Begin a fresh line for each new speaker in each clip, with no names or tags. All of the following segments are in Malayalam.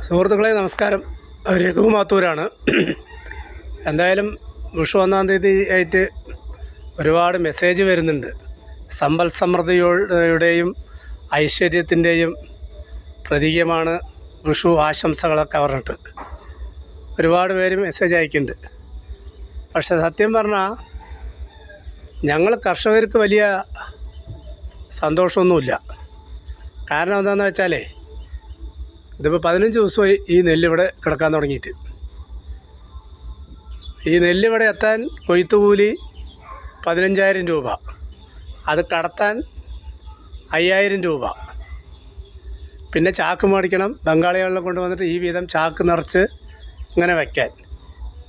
സുഹൃത്തുക്കളെ നമസ്കാരം. രഘു മാത്തൂരാണ്. എന്തായാലും വിഷു 1-ാം തീയതി ആയിട്ട് ഒരുപാട് മെസ്സേജ് വരുന്നുണ്ട്. സമ്പൽ സമൃദ്ധിയുടെയും ഐശ്വര്യത്തിൻ്റെയും പ്രതീകമാണ് വിഷു ആശംസകളൊക്കെ പറഞ്ഞിട്ട് ഒരുപാട് പേര് മെസ്സേജ് അയക്കുന്നുണ്ട്. പക്ഷെ സത്യം പറഞ്ഞാൽ ഞങ്ങൾ കർഷകർക്ക് വലിയ സന്തോഷമൊന്നുമില്ല. കാരണം എന്താണെന്ന് വെച്ചാലേ, ഇതിപ്പോൾ 15 ദിവസമായി ഈ നെല്ലിവിടെ കിടക്കാൻ തുടങ്ങിയിട്ട്. ഈ നെല്ലിവിടെ എത്താൻ കൊയ്ത്തുകൂലി 15,000 രൂപ, അത് കടത്താൻ 5,000 രൂപ, പിന്നെ ചാക്ക് മേടിക്കണം. ബംഗാളികളെ കൊണ്ടുവന്നിട്ട് ഈ വീതം ചാക്ക് നിറച്ച് ഇങ്ങനെ വയ്ക്കാൻ.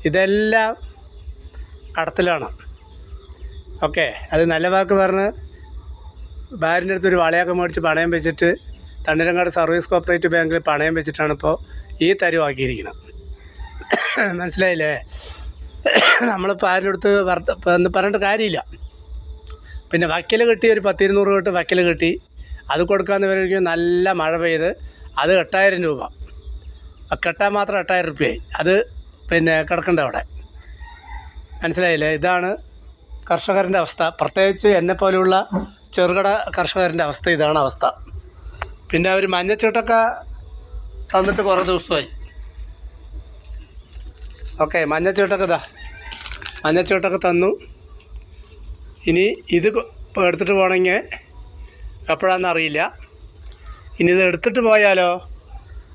ഇതെല്ലാം കടത്തിലാണ്. ഓക്കെ, അത് നല്ല വാക്ക് പറഞ്ഞ് ഭാര്യൻ്റെ അടുത്തൊരു വളയൊക്കെ മേടിച്ച് പണയം വെച്ചിട്ട് തണ്ണീരങ്ങാട് സർവീസ് കോപ്പറേറ്റീവ് ബാങ്കിൽ പണയം വെച്ചിട്ടാണ് ഇപ്പോൾ ഈ തരുവാക്കിയിരിക്കുന്നത്. മനസ്സിലായില്ലേ? നമ്മളിപ്പോൾ ആരുടെ അടുത്ത് എന്ന് പറഞ്ഞിട്ട് കാര്യമില്ല. പിന്നെ വക്കൽ കിട്ടി, ഒരു 10-200 കെട്ട് വക്കൽ കിട്ടി, അത് കൊടുക്കാമെന്ന് പറയുമ്പോൾ നല്ല മഴ പെയ്ത് അത് 8,000 രൂപ, കെട്ടാൻ മാത്രം 8,000 രൂപയായി. അത് പിന്നെ കിടക്കണ്ട അവിടെ. മനസ്സിലായില്ലേ? ഇതാണ് കർഷകരുടെ അവസ്ഥ. പ്രത്യേകിച്ച് എന്നെപ്പോലെയുള്ള ചെറുകിട കർഷകരുടെ അവസ്ഥ ഇതാണ് അവസ്ഥ. പിന്നെ അവർ മഞ്ഞച്ചീട്ടൊക്കെ തന്നിട്ട് കുറേ ദിവസമായി. ഓക്കെ, മഞ്ഞച്ചീട്ടൊക്കെ തന്നു. ഇനി ഇത് എടുത്തിട്ട് പോകണമെങ്കിൽ എപ്പോഴാണെന്നറിയില്ല. ഇനി ഇത് എടുത്തിട്ട് പോയാലോ,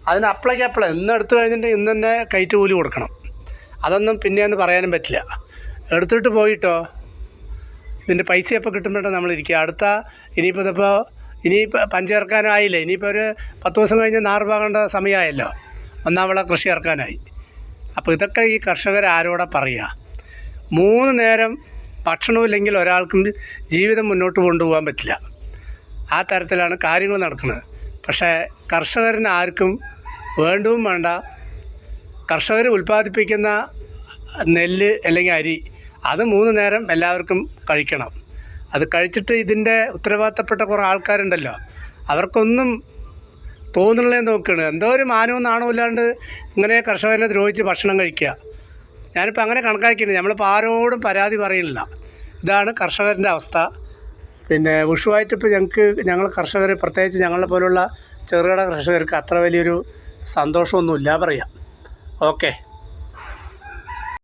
അതിന് അപ്ലൈക്ക് ഇന്ന് എടുത്തു കഴിഞ്ഞിട്ട് ഇന്ന് തന്നെ കയറ്റ് കൂലി കൊടുക്കണം. അതൊന്നും പിന്നെയൊന്നും പറയാനും പറ്റില്ല. എടുത്തിട്ട് പോയിട്ടോ ഇതിൻ്റെ പൈസ എപ്പോൾ കിട്ടുമ്പോഴാണ് നമ്മളിരിക്കുക. ഇനിയിപ്പോൾ പഞ്ച് ഇറക്കാനായില്ലേ, ഇനിയിപ്പോൾ ഒരു 10 ദിവസം കഴിഞ്ഞ് നാറ് പാകേണ്ട സമയമായല്ലോ. 1-ാം വിള കൃഷി ഇറക്കാനായി. അപ്പോൾ ഇതൊക്കെ ഈ കർഷകർ ആരോടെ പറയുക? 3 നേരം ഭക്ഷണമില്ലെങ്കിൽ ഒരാൾക്കും ജീവിതം മുന്നോട്ട് കൊണ്ടുപോകാൻ പറ്റില്ല. ആ തരത്തിലാണ് കാര്യങ്ങൾ നടക്കുന്നത്. പക്ഷേ കർഷകരിന് ആർക്കും വേണ്ടവും വേണ്ട. കർഷകർ ഉൽപ്പാദിപ്പിക്കുന്ന നെല്ല് അല്ലെങ്കിൽ അരി, അത് 3 നേരം എല്ലാവർക്കും കഴിക്കണം. അത് കഴിച്ചിട്ട് ഇതിൻ്റെ ഉത്തരവാദിത്തപ്പെട്ട കുറേ ആൾക്കാരുണ്ടല്ലോ, അവർക്കൊന്നും തോന്നുന്നില്ലേ നോക്കുകയാണ്. എന്തോ ഒരു മാനവും നാണവും ഇല്ലാണ്ട് ഇങ്ങനെ കർഷകരെ ദ്രോഹിച്ച് ഭക്ഷണം കഴിക്കുക. ഞാനിപ്പോൾ അങ്ങനെ കണക്കാക്കിയിട്ടുണ്ട്. നമ്മളിപ്പോൾ ആരോടും പരാതി പറയുന്നില്ല. ഇതാണ് കർഷകരുടെ അവസ്ഥ. പിന്നെ വിഷുവായിട്ടിപ്പോൾ ഞങ്ങൾ കർഷകർ, പ്രത്യേകിച്ച് ഞങ്ങളെ പോലുള്ള ചെറുകിട കർഷകർക്ക് അത്ര വലിയൊരു സന്തോഷമൊന്നുമില്ല പറയാം. ഓക്കെ.